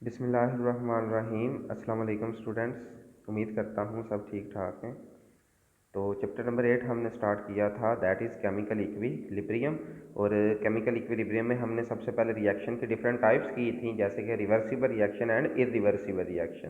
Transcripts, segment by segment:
बिस्मिल्लाहिर्रहमानिर्रहीम। अस्सलाम वालेकुम स्टूडेंट्स, उम्मीद करता हूँ सब ठीक ठाक हैं। तो चैप्टर नंबर 8 हमने स्टार्ट किया था, दैट इज़ केमिकल इक्विलिब्रियम। और केमिकल इक्विलिब्रियम में हमने सबसे पहले रिएक्शन की डिफरेंट टाइप्स की थी, जैसे कि reversible reaction and irreversible reaction.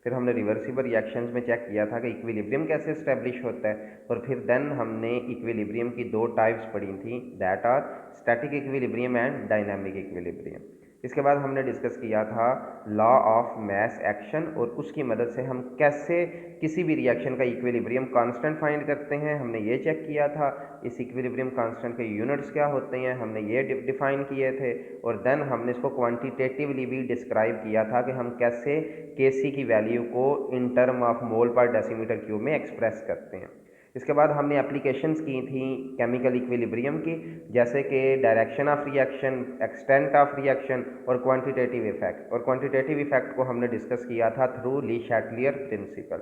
फिर हमने रिवर्सिबल रिएक्शंस में चेक किया था कि इक्विलिब्रियम कैसे इस्टेब्लिश होता है। और फिर देन हमने इक्विलिब्रियम की दो टाइप्स पढ़ी थी, that are static equilibrium and dynamic equilibrium. इसके बाद हमने डिस्कस किया था लॉ ऑफ मास एक्शन, और उसकी मदद से हम कैसे किसी भी रिएक्शन का इक्विलिब्रियम कांस्टेंट फाइंड करते हैं। हमने ये चेक किया था इस इक्विलिब्रियम कांस्टेंट के यूनिट्स क्या होते हैं, हमने ये डिफाइन किए थे। और देन हमने इसको क्वांटिटेटिवली भी डिस्क्राइब किया था कि हम कैसे Kc की वैल्यू को इन टर्म ऑफ मोल पर डेसीमीटर क्यूब में एक्सप्रेस करते हैं। इसके बाद हमने एप्लीकेशंस की थी केमिकल इक्विलिब्रियम की, जैसे कि direction of reaction, extent of reaction और क्वांटिटेटिव इफेक्ट। और क्वांटिटेटिव इफेक्ट को हमने डिस्कस किया था थ्रू ली शैटलियर प्रिंसिपल।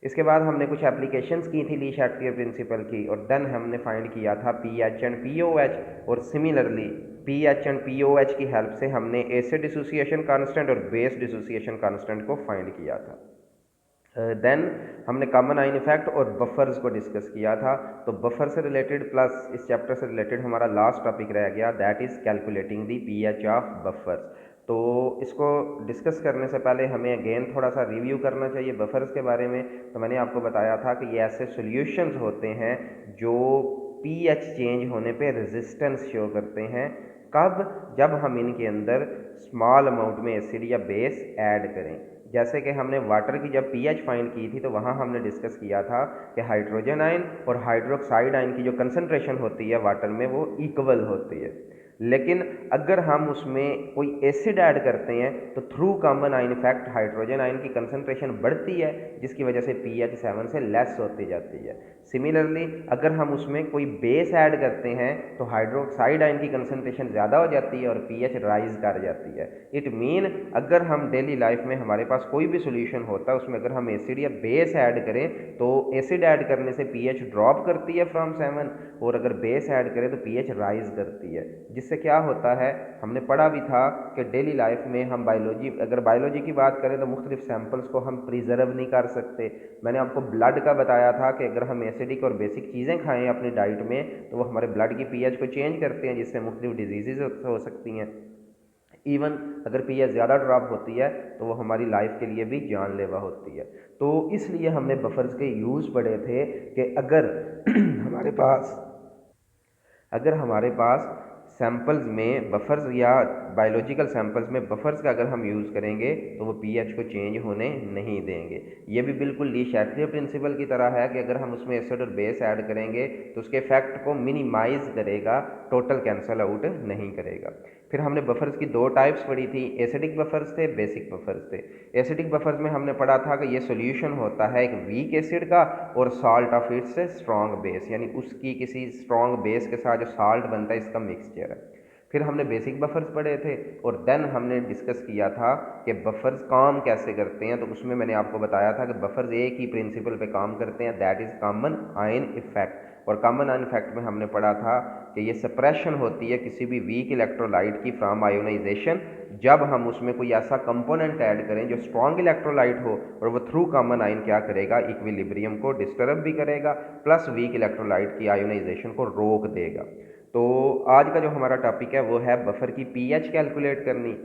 इसके बाद हमने कुछ एप्लीकेशंस की थी ली शैटलियर प्रिंसिपल की, और देन हमने फाइंड किया था पीएच एंड पीओएच। और सिमिलरली पीएच एंड पीओएच की हेल्प से हमने एसिड डिसोसिएशन कांस्टेंट और बेस डिसोसिएशन कांस्टेंट को फाइंड किया था। देन हमने कॉमन आयन इफेक्ट और बफर्स को डिस्कस किया था। तो बफर से रिलेटेड प्लस इस चैप्टर से रिलेटेड हमारा लास्ट टॉपिक रह गया, that is calculating the pH of buffers. तो इसको डिस्कस करने से पहले हमें अगेन थोड़ा सा रिव्यू करना चाहिए बफर्स के बारे में। तो मैंने आपको बताया था कि ये ऐसे सॉल्यूशंस होते हैं जो पीएच चेंज होने पे रेजिस्टेंस शो करते हैं। कब? जब हम इनके अंदर स्मॉल अमाउंट में एसिड या बेस ऐड करें। जैसे कि हमने वाटर की जब पीएच फाइंड की थी तो वहाँ हमने डिस्कस किया था कि हाइड्रोजन आयन और हाइड्रोक्साइड आयन की जो कंसंट्रेशन होती है वाटर में वो इक्वल होती है। लेकिन अगर हम उसमें कोई एसिड ऐड करते हैं तो through common ion effect hydrogen ion की कंसंट्रेशन बढ़ती है, जिसकी वजह से पीएच 7 से लेस होती जाती है। सिमिलरली अगर हम उसमें कोई बेस ऐड करते हैं तो हाइड्रोक्साइड आयन की कंसंट्रेशन ज़्यादा हो जाती है और पीएच राइज कर जाती है। इट मीन अगर हम डेली लाइफ में हमारे पास कोई भी सोल्यूशन होता है उसमें अगर हम एसिड या बेस ऐड करें तो एसिड ऐड करने से पीएच ड्रॉप करती है फ्रॉम 7, और अगर बेस ऐड करें तो पीएच राइज करती है। जिससे क्या होता है, हमने पढ़ा भी था कि डेली लाइफ में हम अगर बायोलॉजी की बात करें तो मुख्तलिफ सैंपल्स को हम प्रिजर्व नहीं कर सकते। मैंने आपको ब्लड का बताया था कि अगर हम एसिडिक और बेसिक चीज़ें खाएं अपनी डाइट में तो वो हमारे ब्लड की पीएच को चेंज करते हैं, जिससे मुख्तलिफ डिजीज़ हो सकती हैं। इवन अगर पीएच ज़्यादा ड्रॉप होती है तो वो हमारी लाइफ के लिए भी जानलेवा होती है। तो इसलिए हमने बफर्स के यूज़ पढ़े थे कि अगर हमारे पास सैंपल्स में बफर्स या बायोलॉजिकल सैंपल्स में बफर्स का अगर हम यूज़ करेंगे तो वो पीएच को चेंज होने नहीं देंगे। ये भी बिल्कुल ली शैटलियर प्रिंसिपल की तरह है कि अगर हम उसमें एसिड और बेस ऐड करेंगे तो उसके इफेक्ट को मिनिमाइज करेगा, टोटल कैंसल आउट नहीं करेगा। फिर हमने बफर्स की दो टाइप्स पढ़ी थी, एसिडिक बफर्स थे, बेसिक बफर्स थे। एसिडिक बफर्स में हमने पढ़ा था कि ये सॉल्यूशन होता है एक वीक एसिड का और salt of its strong base, यानी उसकी किसी स्ट्रॉन्ग बेस के साथ जो साल्ट बनता है इसका मिक्सचर है। फिर हमने बेसिक बफर्स पढ़े थे और देन हमने डिस्कस किया था कि बफर्स काम कैसे करते हैं। तो उसमें मैंने आपको बताया था कि बफर्स एक ही प्रिंसिपल पे काम करते हैं, that is common ion effect. और कॉमन आयन इफेक्ट में हमने पढ़ा था कि ये सप्रेशन होती है किसी भी वीक इलेक्ट्रोलाइट की फ्रॉम आयोनाइजेशन, जब हम उसमें कोई ऐसा कंपोनेंट ऐड करें जो स्ट्रॉन्ग इलेक्ट्रोलाइट हो और वो थ्रू कॉमन आयन क्या करेगा, इक्विलिब्रियम को डिस्टर्ब भी करेगा प्लस वीक इलेक्ट्रोलाइट की आयोनाइजेशन को रोक देगा। तो आज का जो हमारा टॉपिक है वो है बफर की पीएच कैलकुलेट करनी।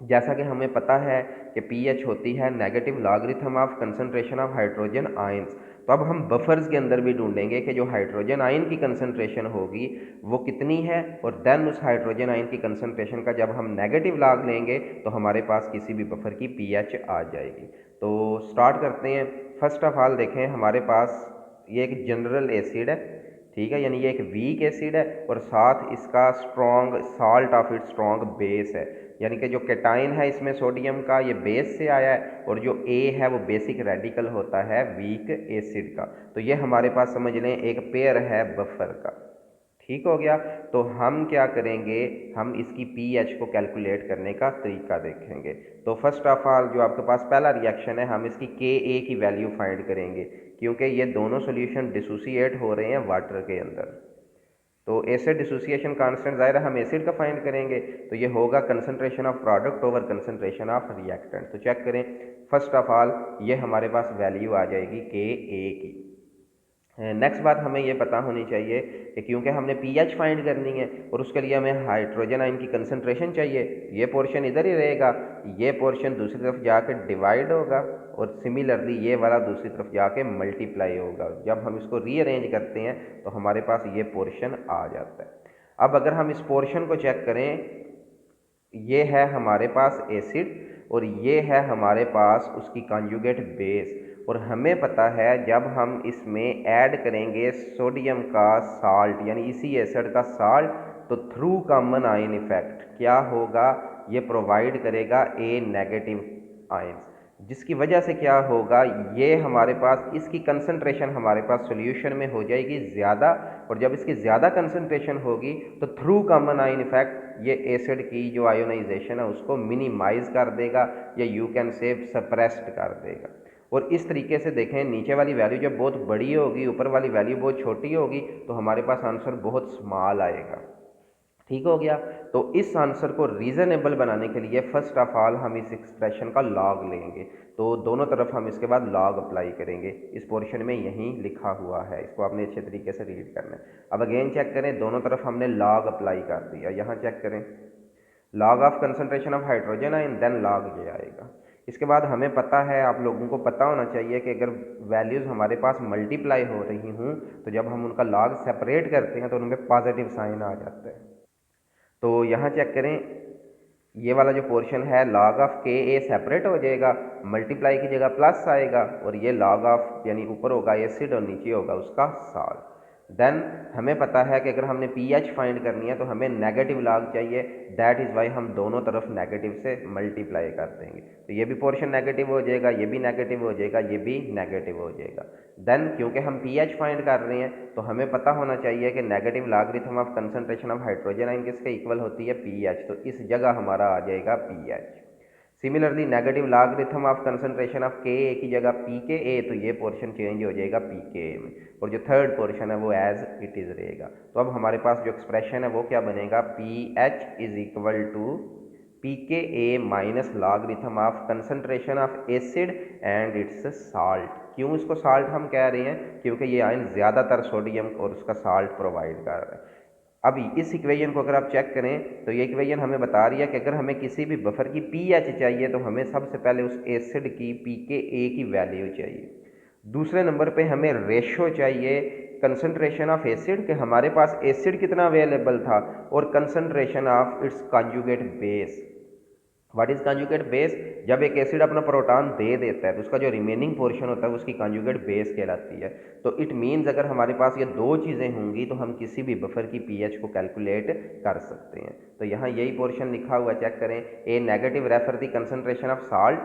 जैसा कि हमें पता है कि पीएच होती है negative logarithm of concentration of hydrogen ions. तो अब हम बफर्स के अंदर भी ढूंढेंगे कि जो हाइड्रोजन आयन की कंसंट्रेशन होगी वो कितनी है, और देन उस हाइड्रोजन आयन की कंसंट्रेशन का जब हम नेगेटिव लॉग लेंगे तो हमारे पास किसी भी बफर की पीएच आ जाएगी। तो स्टार्ट करते हैं। फर्स्ट ऑफ ऑल देखें, हमारे पास ये एक जनरल एसिड है, ठीक है, यानी ये एक वीक एसिड है और साथ इसका strong salt of it strong base है, यानी कि जो कैटाइन है इसमें सोडियम का ये बेस से आया है और जो ए है वो बेसिक रेडिकल होता है वीक एसिड का। तो ये हमारे पास समझ लें एक पेयर है बफर का। ठीक हो गया। तो हम क्या करेंगे, हम इसकी पीएच को कैलकुलेट करने का तरीका देखेंगे। तो फर्स्ट ऑफ ऑल जो आपके पास पहला रिएक्शन है, हम इसकी के ए की वैल्यू फाइंड करेंगे, क्योंकि ये दोनों सॉल्यूशन डिसोसिएट हो रहे हैं वाटर के अंदर। तो एसिड डिसोसिएशन कांस्टेंट ज़ाहिर है हम एसिड का फाइंड करेंगे, तो ये होगा concentration of product over concentration of reactant. तो चेक करें, फर्स्ट ऑफ ऑल ये हमारे पास वैल्यू आ जाएगी Ka की। नेक्स्ट बात हमें ये पता होनी चाहिए कि क्योंकि हमने पीएच फाइंड करनी है और उसके लिए हमें हाइड्रोजन आयन की कंसंट्रेशन चाहिए, ये पोर्शन इधर ही रहेगा, ये पोर्शन दूसरी तरफ जाकर डिवाइड होगा और सिमिलरली ये वाला दूसरी तरफ जाके मल्टीप्लाई होगा। जब हम इसको रीअरेंज करते हैं तो हमारे पास ये पोर्शन आ जाता है। अब अगर हम इस पोर्शन को चेक करें, ये है हमारे पास एसिड और ये है हमारे पास उसकी कॉन्जुगेट बेस, और हमें पता है जब हम इसमें ऐड करेंगे सोडियम का साल्ट यानी इसी एसिड का साल्ट, तो थ्रू कॉमन आयन इफेक्ट क्या होगा, ये प्रोवाइड करेगा ए नेगेटिव आयंस, जिसकी वजह से क्या होगा, ये हमारे पास इसकी कंसंट्रेशन हमारे पास सॉल्यूशन में हो जाएगी ज़्यादा, और जब इसकी ज़्यादा कंसंट्रेशन होगी तो थ्रू कॉमन आयन इफेक्ट ये एसिड की जो आयोनाइजेशन है उसको मिनिमाइज कर देगा या यू कैन से सप्रेस्ड कर देगा। और इस तरीके से देखें, नीचे वाली वैल्यू जब बहुत बड़ी होगी, ऊपर वाली वैल्यू बहुत छोटी होगी, तो हमारे पास आंसर बहुत स्मॉल आएगा। ठीक हो गया। तो इस आंसर को रीज़नेबल बनाने के लिए फर्स्ट ऑफ ऑल हम इस एक्सप्रेशन का लॉग लेंगे, तो दोनों तरफ हम इसके बाद लॉग अप्लाई करेंगे। इस पोर्शन में यहीं लिखा हुआ है, इसको आपने अच्छे तरीके से रीड करना है। अब अगेन चेक करें, दोनों तरफ हमने लॉग अप्लाई कर दिया। यहाँ चेक करें, log of concentration of hydrogen ion, then log ये आएगा। इसके बाद हमें पता है, आप लोगों को पता होना चाहिए कि अगर वैल्यूज़ हमारे पास मल्टीप्लाई हो रही हूँ तो जब हम उनका लॉग सेपरेट करते हैं तो उनमें पॉजिटिव साइन आ जाता है। तो यहाँ चेक करें, ये वाला जो पोर्शन है लॉग ऑफ के ए सेपरेट हो जाएगा, मल्टीप्लाई की जगह प्लस आएगा, और ये लॉग ऑफ यानी ऊपर होगा एसिड और नीचे होगा उसका साल्ट। देन हमें पता है कि अगर हमने पीएच फाइंड करनी है तो हमें नेगेटिव लॉग चाहिए, दैट इज़ वाई हम दोनों तरफ नेगेटिव से मल्टीप्लाई कर देंगे, तो ये भी पोर्शन नेगेटिव हो जाएगा, ये भी नेगेटिव हो जाएगा, ये भी नेगेटिव हो जाएगा। देन क्योंकि हम पीएच फाइंड कर रहे हैं तो हमें पता होना चाहिए कि negative logarithm of concentration of hydrogen ion किसके इक्वल होती है, पीएच, तो इस जगह हमारा आ जाएगा pH. Similarly negative logarithm of concentration of के ए की जगह पी के ए, तो ये पोर्शन चेंज हो जाएगा पी के ए में, और जो थर्ड पोर्शन है वो एज इट इज़ रहेगा। तो अब हमारे पास जो एक्सप्रेशन है वो क्या बनेगा, p h is equal to p k a minus logarithm of concentration of acid and its salt. क्यों इसको साल्ट हम कह रहे हैं, क्योंकि ये आयन ज़्यादातर सोडियम और उसका साल्ट प्रोवाइड कर रहा है। अब इस इक्वेशन को अगर आप चेक करें तो ये इक्वेशन हमें बता रही है कि अगर हमें किसी भी बफर की पीएच चाहिए तो हमें सबसे पहले उस एसिड की पी के ए की वैल्यू चाहिए। दूसरे नंबर पे हमें रेशो चाहिए कंसंट्रेशन ऑफ एसिड, कि हमारे पास एसिड कितना अवेलेबल था, और concentration of its conjugate base. What is conjugate base, जब एक एसिड अपना प्रोटॉन दे देता है तो उसका जो रिमेनिंग पोर्शन होता है उसकी कॉन्जुगेट बेस कहलाती है। तो इट मीन्स अगर हमारे पास ये दो चीज़ें होंगी तो हम किसी भी बफर की पीएच को कैलकुलेट कर सकते हैं। तो यहाँ यही पोर्शन लिखा हुआ, चेक करें, A negative refer the concentration of salt,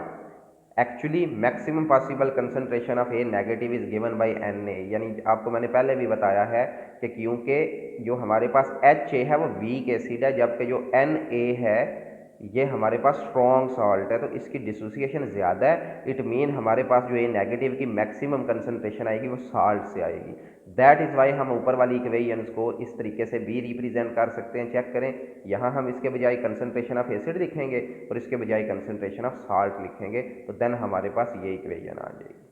actually maximum possible concentration of A negative is given by an A, यानी आपको मैंने पहले भी बताया है कि क्योंकि जो हमारे पास एच ए है वो वीक एसिड है, जबकि जो एन ए है ये हमारे पास स्ट्रॉन्ग सॉल्ट है, तो इसकी डिसोसिएशन ज़्यादा है। इट मीन हमारे पास जो ए नेगेटिव की मैक्सिमम कंसंट्रेशन आएगी वो साल्ट से आएगी। दैट इज़ वाई हम ऊपर वाली इक्वेशंस को इस तरीके से भी रिप्रेजेंट कर सकते हैं। चेक करें, यहाँ हम इसके बजाय कंसंट्रेशन ऑफ एसिड लिखेंगे और इसके बजाय कंसंट्रेशन ऑफ साल्ट लिखेंगे, तो देन हमारे पास ये इक्वेशन आ जाएगी।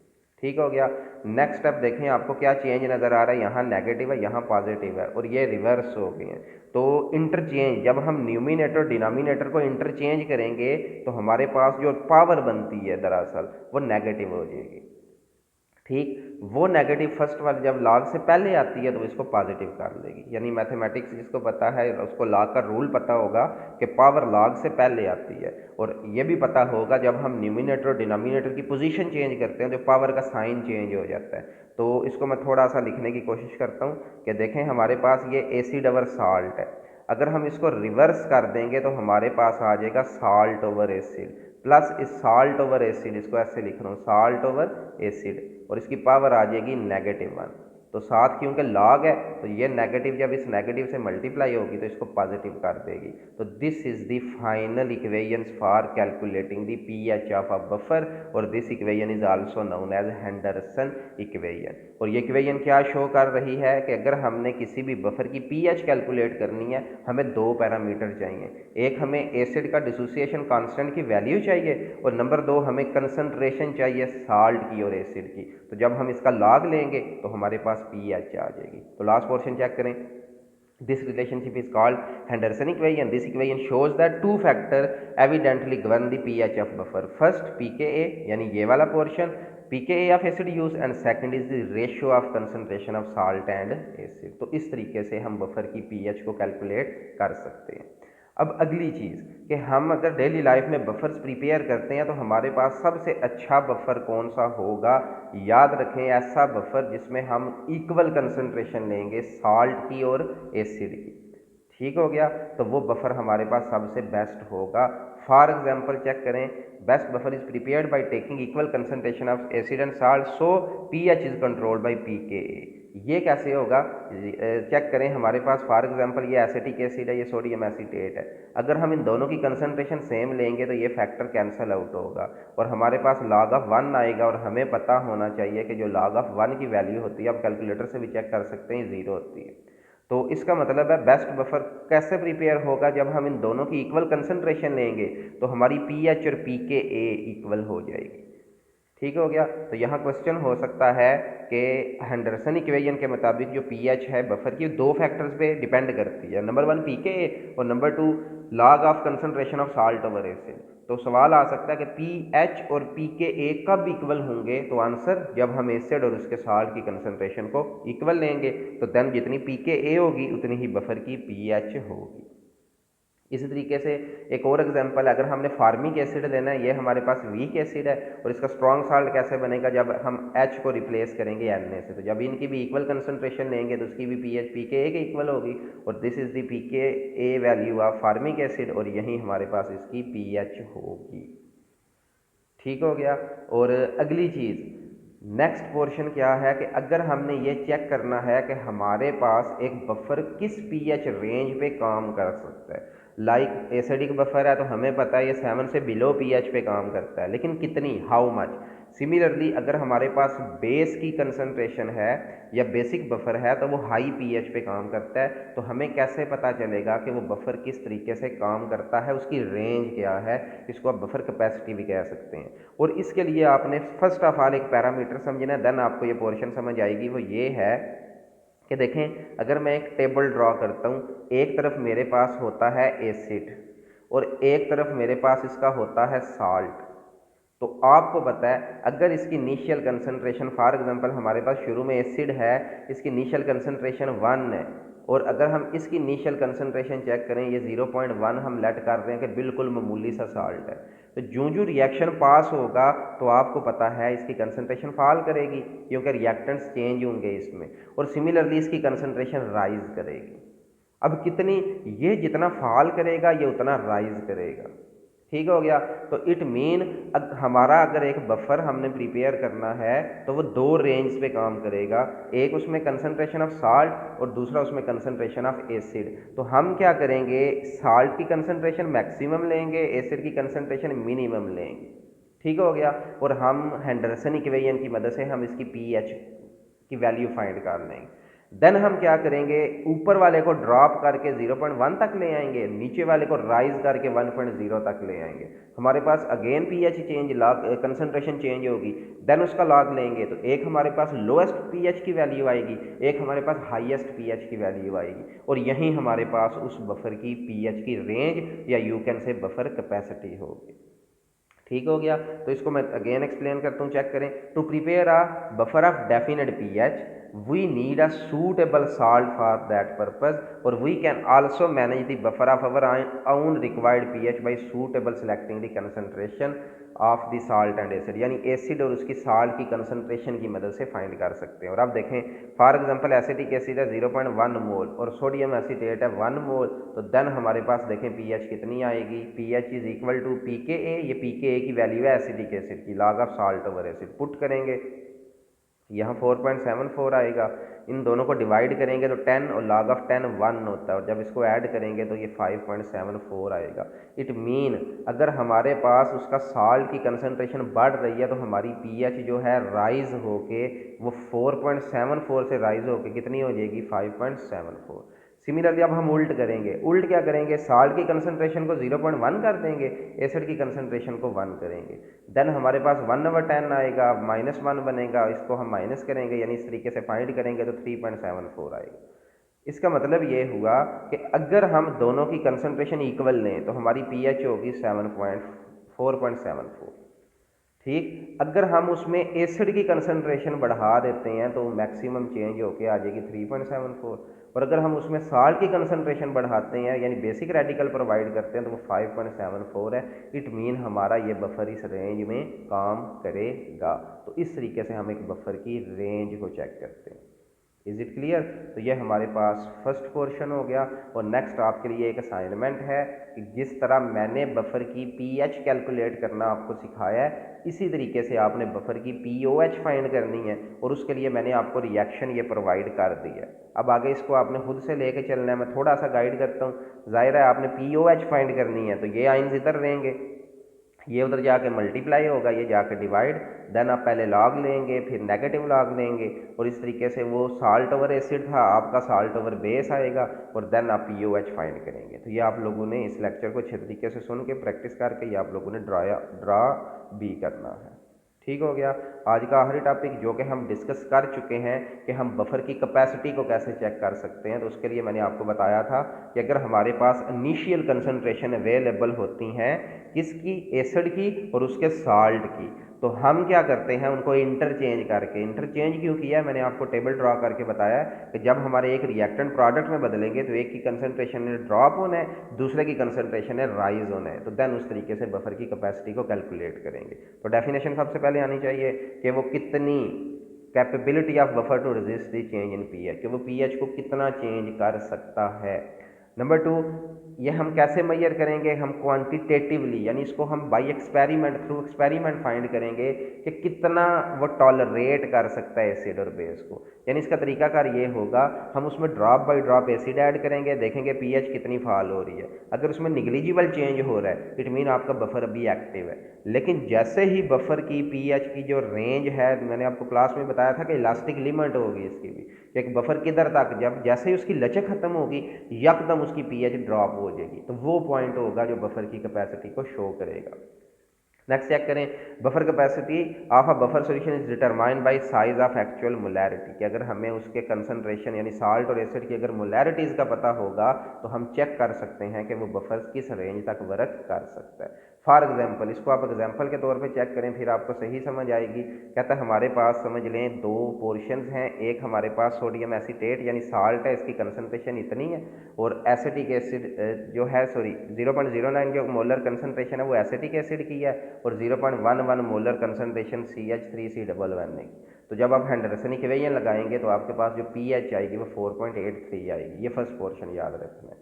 ठीक हो गया। नेक्स्ट स्टेप देखें, आपको क्या चेंज नज़र आ रहा है, यहाँ नेगेटिव है, यहाँ पॉजिटिव है, और ये रिवर्स हो गए हैं। तो इंटरचेंज, जब हम न्यूमिनेटर और डिनोमिनेटर को इंटरचेंज करेंगे तो हमारे पास जो पावर बनती है दरअसल वो नेगेटिव हो जाएगी। ठीक, वो नेगेटिव फर्स्ट वाली जब लॉग से पहले आती है तो इसको पॉजिटिव कर देगी। यानी मैथमेटिक्स जिसको पता है उसको लॉग का रूल पता होगा कि पावर लॉग से पहले आती है, और ये भी पता होगा जब हम न्यूमिनेटर और डिनोमिनेटर की पोजीशन चेंज करते हैं जो पावर का साइन चेंज हो जाता है। तो इसको मैं थोड़ा सा लिखने की कोशिश करता हूँ कि देखें, हमारे पास ये एसिड ओवर साल्ट है, अगर हम इसको रिवर्स कर देंगे तो हमारे पास आ जाएगा साल्ट ओवर एसिड, प्लस इस साल्ट ओवर एसिड, इसको ऐसे लिख रहा हूँ साल्ट ओवर एसिड, और इसकी पावर आ जाएगी -1। तो साथ क्योंकि लॉग है तो ये नेगेटिव जब इस नेगेटिव से मल्टीप्लाई होगी तो इसको पॉजिटिव कर देगी। तो this is the final equations for calculating the pH of a buffer और this equation is also known as Henderson equation. और ये इक्वेशन क्या शो कर रही है कि अगर हमने किसी भी बफर की पीएच कैलकुलेट करनी है हमें दो पैरामीटर चाहिए, एक हमें एसिड का डिसोसिएशन कांस्टेंट की वैल्यू चाहिए और नंबर दो हमें कंसंट्रेशन चाहिए साल्ट की और एसिड की। तो जब हम इसका लॉग लेंगे तो हमारे पास पीएच आ जाएगी। तो लास्ट पोर्शन चेक करें। This relationship is called Henderson equation. This equation shows that two factors evidently govern the pH of buffer. First pKa यानी ये वाला portion pKa of acid use and second is the ratio of concentration of salt and acid. तो इस तरीके से हम buffer की pH को कैलकुलेट कर सकते हैं। अब अगली चीज़ कि हम अगर डेली लाइफ में बफर्स प्रिपेयर करते हैं तो हमारे पास सबसे अच्छा बफर कौन सा होगा। याद रखें ऐसा बफर जिसमें हम इक्वल कंसंट्रेशन लेंगे साल्ट की और एसिड की। ठीक हो गया, तो वो बफर हमारे पास सबसे बेस्ट होगा। फॉर एग्जांपल चेक करें, best buffer is prepared by taking equal concentration of acid and salt so pH is controlled by pKa. ये कैसे होगा चेक करें। हमारे पास फॉर एग्जांपल ये एसिटिक एसिड है, ये सोडियम एसीटेट है। अगर हम इन दोनों की कंसंट्रेशन सेम लेंगे तो ये फैक्टर कैंसिल आउट होगा और हमारे पास लॉग ऑफ 1 आएगा। और हमें पता होना चाहिए कि जो लॉग ऑफ 1 की वैल्यू होती है, आप कैलकुलेटर से भी चेक कर सकते हैं, 0 होती है। तो इसका मतलब है बेस्ट बफर कैसे प्रिपेयर होगा, जब हम इन दोनों की इक्वल कंसंट्रेशन लेंगे तो हमारी पीएच और पीकेए इक्वल हो जाएगी। ठीक हो गया। तो यहाँ क्वेश्चन हो सकता है कि हेंडरसन इक्वेशन के मुताबिक जो पीएच है बफर की दो फैक्टर्स पे डिपेंड करती है, नंबर 1 पीकेए और number 2 log of concentration of salt over acid. तो सवाल आ सकता है कि पीएच और पीकेए कब इक्वल होंगे। तो आंसर जब हम एसिड और उसके साल्ट की कंसंट्रेशन को इक्वल लेंगे तो देन जितनी पीकेए होगी उतनी ही बफर की पीएच होगी। इसी तरीके से एक और एग्जांपल, अगर हमने फार्मिक एसिड लेना है, ये हमारे पास वीक एसिड है और इसका स्ट्रॉन्ग साल्ट कैसे बनेगा, जब हम H को रिप्लेस करेंगे Na से। तो जब इनकी भी इक्वल कंसंट्रेशन लेंगे तो उसकी भी पीएच पीकेए के इक्वल होगी और this is the pKa value of formic acid और यही हमारे पास इसकी पीएच होगी। ठीक हो गया। और अगली चीज़ नेक्स्ट पोर्शन क्या है कि अगर हमने ये चेक करना है कि हमारे पास एक बफर किस पीएच रेंज पे काम कर सकता है। लाइक एसिडिक बफर है तो हमें पता है ये 7 से बिलो पीएच पे काम करता है, लेकिन कितनी, हाउ मच। सिमिलरली अगर हमारे पास बेस की कंसंट्रेशन है या बेसिक बफर है तो वो हाई पीएच पे काम करता है। तो हमें कैसे पता चलेगा कि वो बफर किस तरीके से काम करता है, उसकी रेंज क्या है, इसको आप बफर कैपेसिटी भी कह सकते हैं। और इसके लिए आपने फर्स्ट ऑफ ऑल एक पैरामीटर समझना है, देन आपको ये पोर्शन समझ आएगी। वो ये है कि देखें, अगर मैं एक टेबल ड्रॉ करता हूँ, एक तरफ मेरे पास होता है एसिड और एक तरफ मेरे पास इसका होता है साल्ट। तो आपको पता है अगर इसकी इनिशियल कंसंट्रेशन फॉर एग्जांपल हमारे पास शुरू में एसिड है, इसकी इनिशियल कंसंट्रेशन 1 है और अगर हम इसकी इनिशियल कंसंट्रेशन चेक करें, ये 0.1 हम लेट कर रहे हैं कि बिल्कुल मामूली सा साल्ट है। तो जो जो रिएक्शन पास होगा तो आपको पता है इसकी कंसंट्रेशन फॉल करेगी क्योंकि रिएक्टेंट्स चेंज होंगे इसमें, और सिमिलरली इसकी कंसंट्रेशन राइज करेगी। अब कितनी, ये जितना फॉल करेगा ये उतना राइज करेगा। ठीक हो गया। तो इट मीन हमारा अगर एक बफर हमने प्रिपेयर करना है तो वो दो रेंज पे काम करेगा, एक उसमें कंसंट्रेशन ऑफ साल्ट और दूसरा उसमें कंसंट्रेशन ऑफ एसिड। तो हम क्या करेंगे, साल्ट की कंसंट्रेशन मैक्सिमम लेंगे, एसिड की कंसंट्रेशन मिनिमम लेंगे। ठीक हो गया। और हम हेंडरसन इक्वेशन की मदद से हम इसकी पीएच की वैल्यू फाइंड कर लेंगे। देन हम क्या करेंगे, ऊपर वाले को ड्रॉप करके 0.1 तक ले आएंगे, नीचे वाले को राइज करके 1.0 तक ले आएंगे। हमारे पास again pH change, log concentration change होगी, देन उसका लॉग लेंगे तो एक हमारे पास लोएस्ट पीएच की वैल्यू आएगी, एक हमारे पास हाईएस्ट पीएच की वैल्यू आएगी, और यहीं हमारे पास उस बफर की पीएच की रेंज या you can say buffer capacity होगी। ठीक हो गया। तो इसको मैं अगेन एक्सप्लेन करता हूँ, चेक करें। To prepare a buffer of definite pH we need a suitable salt for that purpose, or we can also manage the buffer of our own required pH by suitable selecting the concentration of the salt and acid, यानी acid और उसकी salt की concentration की मदद से find कर सकते हैं। और अब देखें फॉर एग्जांपल एसिटिक एसिड है 0.1 मोल और सोडियम एसीटेट है 1 मोल, तो देन हमारे पास देखें पीएच कितनी आएगी, pH is equal to pKa, ये पीकेए की वैल्यू है एसिटिक एसिड की, log of salt over acid put करेंगे यहाँ 4.74 आएगा। इन दोनों को डिवाइड करेंगे तो 10 और log ऑफ 10 1 होता है, और जब इसको ऐड करेंगे तो ये 5.74 आएगा। इट मीन अगर हमारे पास उसका साल्ट की कंसनट्रेशन बढ़ रही है तो हमारी पीएच जो है राइज होके वो 4.74 से राइज होके कितनी हो जाएगी, 5.74। सिमिलरली अब हम उल्ट करेंगे। उल्ट क्या करेंगे, साल्ट की कंसनट्रेशन को 0.1 कर देंगे, एसिड की कंसनट्रेशन को 1 करेंगे। देन हमारे पास 1/10 आएगा, -1 बनेगा, इसको हम माइनस करेंगे यानी इस तरीके से फाइंड करेंगे तो 3.74 आएगा। इसका मतलब ये हुआ कि अगर हम दोनों की कंसनट्रेशन इक्वल लें तो हमारी पीएच होगी 4.74। ठीक, अगर हम उसमें एसिड की कंसनट्रेशन बढ़ा देते हैं तो मैक्सिमम चेंज होके आ जाएगी 3.74, और अगर हम उसमें साल्ट की कंसनट्रेशन बढ़ाते हैं यानी बेसिक रेडिकल प्रोवाइड करते हैं तो वो 5.74 है। इट मीन हमारा ये बफर इस रेंज में काम करेगा। तो इस तरीके से हम एक बफर की रेंज को चेक करते हैं। Is it clear? तो ये हमारे पास फर्स्ट पोर्शन हो गया। और नेक्स्ट आपके लिए एक असाइनमेंट है कि जिस तरह मैंने बफर की पीएच कैलकुलेट करना आपको सिखाया है, इसी तरीके से आपने बफर की पीओएच फाइंड करनी है, और उसके लिए मैंने आपको रिएक्शन ये प्रोवाइड कर दी है। अब आगे इसको आपने खुद से लेके चलना है, मैं थोड़ा सा गाइड करता हूँ। जाहिर है आपने पीओएच फाइंड करनी है तो ये आइंस इधर रहेंगे, ये उधर जाके मल्टीप्लाई होगा, ये जाके डिवाइड, देन आप पहले लॉग लेंगे फिर नेगेटिव लॉग लेंगे, और इस तरीके से वो साल्ट ओवर एसिड था आपका साल्ट ओवर बेस आएगा, और देन आप पीओएच फाइंड करेंगे। तो ये आप लोगों ने इस लेक्चर को अच्छे तरीके से सुन के प्रैक्टिस करके ये आप लोगों ने ड्रा भी करना है। ठीक हो गया। आज का आखिरी टॉपिक जो कि हम डिस्कस कर चुके हैं कि हम बफर की कैपेसिटी को कैसे चेक कर सकते हैं, तो उसके लिए मैंने आपको बताया था कि अगर हमारे पास इनिशियल कंसंट्रेशन अवेलेबल होती हैं किसकी, एसिड की और उसके साल्ट की, तो हम क्या करते हैं उनको इंटरचेंज करके, इंटरचेंज क्यों किया है मैंने आपको टेबल ड्रॉ करके बताया कि जब हमारे एक रिएक्टेंट प्रोडक्ट में बदलेंगे तो एक की कंसंट्रेशन ने ड्रॉप होना है, दूसरे की कंसंट्रेशन है राइज होना है, तो देन उस तरीके से बफर की कैपेसिटी को कैलकुलेट करेंगे। तो डेफिनेशन सबसे पहले आनी चाहिए कि वो कितनी capability of buffer to resist the change in pH, कि वो पीएच को कितना चेंज कर सकता है। नंबर 2, ये हम कैसे मेजर करेंगे, हम क्वांटिटेटिवली यानी इसको हम by experiment, through experiment find करेंगे कि कितना वो टॉलरेट कर सकता है एसिड और बेस को। यानी इसका तरीकाकार ये होगा, हम उसमें drop by drop acid add करेंगे, देखेंगे पीएच कितनी फॉल हो रही है। अगर उसमें निग्लिजिबल चेंज हो रहा है इट मीन आपका बफर अभी एक्टिव है। लेकिन जैसे ही बफर की पीएच की जो रेंज है, मैंने आपको क्लास में बताया था कि इलास्टिक लिमिट होगी इसकी भी, एक बफर किधर तक, जब जैसे ही उसकी लचक खत्म होगी यकदम उसकी पीएच ड्रॉप हो जाएगी, तो वो पॉइंट होगा जो बफर की कैपेसिटी को शो करेगा। नेक्स्ट चेक करें, buffer capacity of a buffer solution is determined by size of actual molarity, कि अगर हमें उसके कंसंट्रेशन यानी साल्ट और एसिड की अगर मोलैरिटीज़ का पता होगा तो हम चेक कर सकते हैं कि वो बफर किस रेंज तक वर्क कर सकता है। फॉर एग्जाम्पल, इसको आप एग्जाम्पल के तौर पे चेक करें फिर आपको सही समझ आएगी। कहता है हमारे पास समझ लें दो पोर्शंस हैं, एक हमारे पास सोडियम एसीटेट यानी साल्ट है, इसकी कंसंट्रेशन इतनी है, और एसिटिक एसिड जो है 0.09 जो मोलर कंसंट्रेशन है वो एसिटिक एसिड की है, और 0.11 मोलर कंसंट्रेशन CH3C11 की। तो जब आप हेंडरसन इक्वेशन लगाएंगे तो आपके पास जो पीएच आएगी वो 4.83 आएगी। ये फर्स्ट पोर्शन याद रखना है।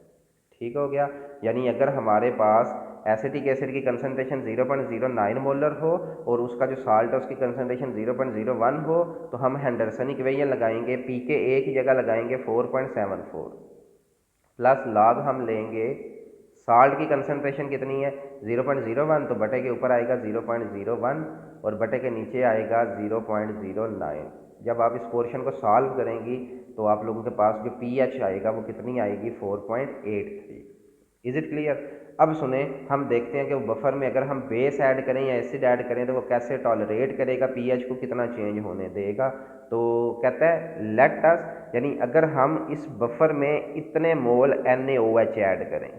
ठीक हो गया। यानी अगर हमारे पास एसिटिक एसिड की कंसंट्रेशन 0.09 मोलर हो और उसका जो साल्ट है उसकी कंसंट्रेशन 0.01 हो, तो हम हेंडरसन इक्वेशन लगाएंगे, पी के ए की जगह लगाएंगे 4.74 प्लस लॉग हम लेंगे साल्ट की कंसंट्रेशन कितनी है 0.01, तो बटे के ऊपर आएगा 0.01 और बटे के नीचे आएगा 0.09। जब आप इस पोर्शन को सॉल्व करेंगी तो आप लोगों के पास जो पीएच आएगा वो कितनी आएगी 4.83। Is it clear? अब सुने, हम देखते हैं कि वो बफर में अगर हम बेस ऐड करें या एसिड ऐड करें तो वो कैसे टॉलरेट करेगा, पीएच को कितना चेंज होने देगा। तो कहता है लेट अस, यानी अगर हम इस बफर में इतने मोल NaOH ऐड करें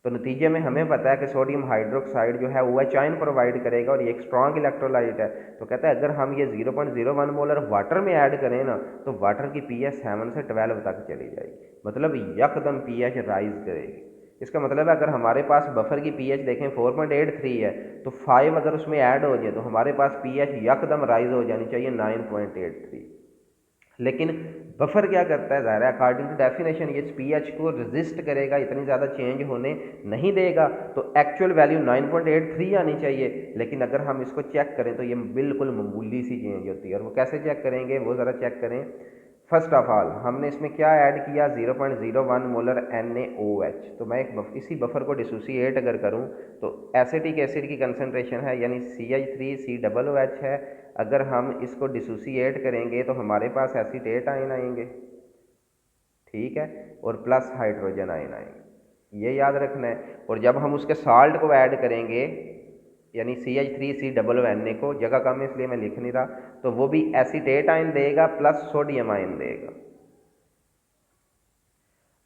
तो नतीजे में हमें पता है कि सोडियम हाइड्रोक्साइड जो है OH आयन प्रोवाइड करेगा और ये एक स्ट्रॉन्ग इलेक्ट्रोलाइट है। तो कहता है अगर हम ये 0.01 मोलर वाटर में ऐड करें ना तो वाटर की पीएच 7 से 12 तक चली जाएगी, मतलब यकदम पीएच राइज करेगी। इसका मतलब है अगर हमारे पास बफर की पीएच देखें 4.83 है तो 5 अगर उसमें ऐड हो जाए तो हमारे पास पीएच यकदम राइज हो जानी चाहिए 9.83। लेकिन बफर क्या करता है, ज़ाहिर है अकॉर्डिंग टू डेफिनेशन ये पीएच को रेजिस्ट करेगा, इतनी ज़्यादा चेंज होने नहीं देगा, तो एक्चुअल वैल्यू 9.83 आनी चाहिए, लेकिन अगर हम इसको चेक करें तो ये बिल्कुल मामूली सी चेंज होती है। और वो कैसे चेक करेंगे, वो ज़रा चेक करें। फर्स्ट ऑफ ऑल हमने इसमें क्या ऐड किया, 0.01 मोलर NaOH। तो मैं इसी बफर को डिसोसिएट अगर करूं तो एसिटिक एसिड की कंसनट्रेशन है यानी CH3COOH है। अगर हम इसको डिसोसिएट करेंगे तो हमारे पास एसीटेट आयन आएंगे, ठीक है, और प्लस हाइड्रोजन आयन आएंगे, ये याद रखना है। और जब हम उसके साल्ट को ऐड करेंगे यानी CH3COONA को, जगह कम है इसलिए मैं लिख नहीं रहा, तो वो भी एसीटेट आयन देगा प्लस सोडियम आयन देगा।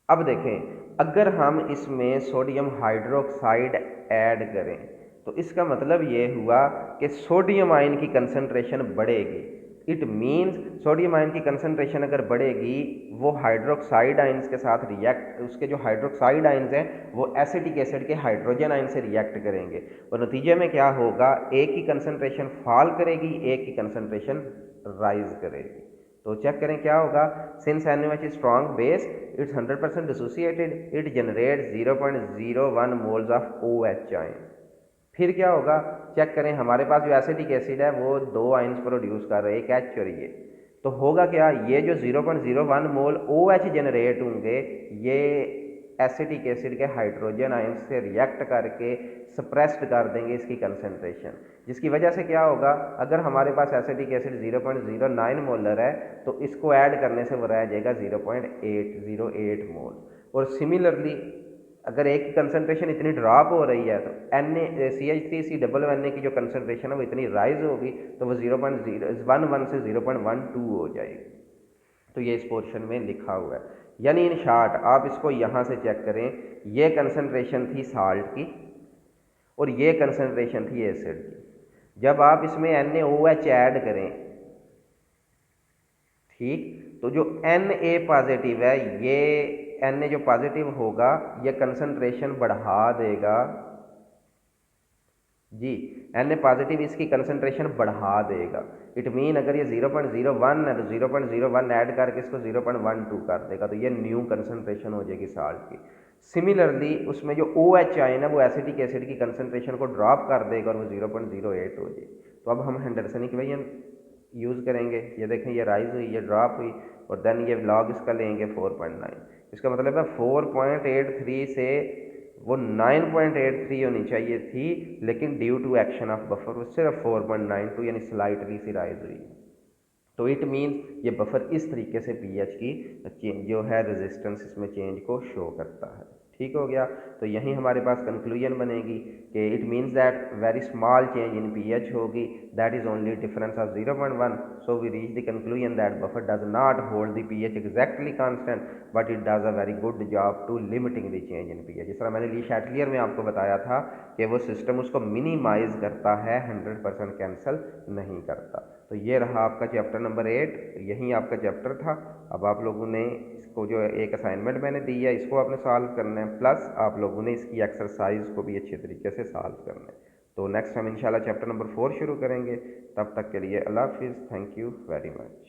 अब देखें, अगर हम इसमें सोडियम हाइड्रोक्साइड ऐड करें तो इसका मतलब ये हुआ कि सोडियम आयन की कंसंट्रेशन बढ़ेगी। इट मीन्स सोडियम आयन की कंसंट्रेशन अगर बढ़ेगी, वो हाइड्रोक्साइड आयंस के साथ रिएक्ट, उसके जो हाइड्रोक्साइड आयंस हैं वो एसिटिक एसिड के हाइड्रोजन आयन से रिएक्ट करेंगे, और नतीजे में क्या होगा, एक की कंसंट्रेशन फॉल करेगी, एक की कंसंट्रेशन राइज करेगी। तो चेक करें क्या होगा, since NaOH is strong base, it's 100% dissociated, it generate 0.01 moles of OH ion. फिर क्या होगा, चेक करें, हमारे पास जो एसिटिक एसिड है वो दो आयंस प्रोड्यूस कर रहे हैं, एक H और ये, तो होगा क्या, ये जो 0.01 मोल OH जनरेट होंगे ये एसिटिक एसिड के हाइड्रोजन आयन से रिएक्ट करके सप्रेस्ड कर देंगे इसकी कंसंट्रेशन, जिसकी वजह से क्या होगा, अगर हमारे पास एसिटिक एसिड 0.09 मोलर है तो इसको ऐड करने से वो रह जाएगा 0.808 मोल। और सिमिलरली अगर एक की कंसंट्रेशन इतनी ड्रॉप हो रही है तो CH3COONA की जो कंसंट्रेशन है वो इतनी राइज होगी तो वो 0.011 से 0.12 हो जाएगी। तो ये इस पोर्शन में लिखा हुआ है, यानी इन शॉर्ट आप इसको यहाँ से चेक करें, ये कंसंट्रेशन थी साल्ट की और ये कंसंट्रेशन थी एसिड की। जब आप इसमें NaOH ऐड करें, ठीक, तो जो Na पॉजिटिव है, ये Na जो पॉजिटिव होगा ये कंसंट्रेशन बढ़ा देगा जी, Na पॉजिटिव इसकी कंसंट्रेशन बढ़ा देगा। इट मीन अगर ये 0.01 है तो 0.01 ऐड करके इसको 0.12 कर देगा, तो ये न्यू कंसंट्रेशन हो जाएगी साल्ट की। सिमिलरली उसमें जो OH आयन है वो एसिटिक एसिड की कंसंट्रेशन को ड्रॉप कर देगा और वो 0.08 हो जाएगी। तो अब हम हेंडरसन इक्वेशन यूज़ करेंगे, ये देखें ये राइज हुई, ये ड्रॉप हुई, और देन ये लॉग इसका लेंगे 4.9। इसका मतलब है 4.83 से वो 9.83 होनी चाहिए थी, लेकिन due to action of buffer वो सिर्फ 4.92 यानी स्लाइटली सी राइज हुई। तो इट मीन्स ये बफर इस तरीके से पीएच की जो है रेजिस्टेंस इसमें चेंज को शो करता है। ठीक हो गया, तो यहीं हमारे पास कंक्लूजन बनेगी कि it means that very small change in pH होगी, that is only difference of 0.1। So we reach the conclusion that buffer does not hold the pH exactly constant, but it does a very good job to limiting the change in pH. जिस तरह मैंने ली शैटलियर में आपको बताया था कि वो system उसको मिनिमाइज करता है, 100% कैंसिल नहीं करता। तो ये रहा आपका चैप्टर नंबर 8, यही आपका चैप्टर था। अब आप लोगों ने इसको जो एक असाइनमेंट मैंने दी है इसको आपने सॉल्व करना है, प्लस आप लोगों ने इसकी एक्सरसाइज को भी अच्छे तरीके से सॉल्व करना है। तो नेक्स्ट हम इंशाल्लाह चैप्टर नंबर 4 शुरू करेंगे। तब तक के लिए अल्लाह हाफिज़, थैंक यू वेरी मच।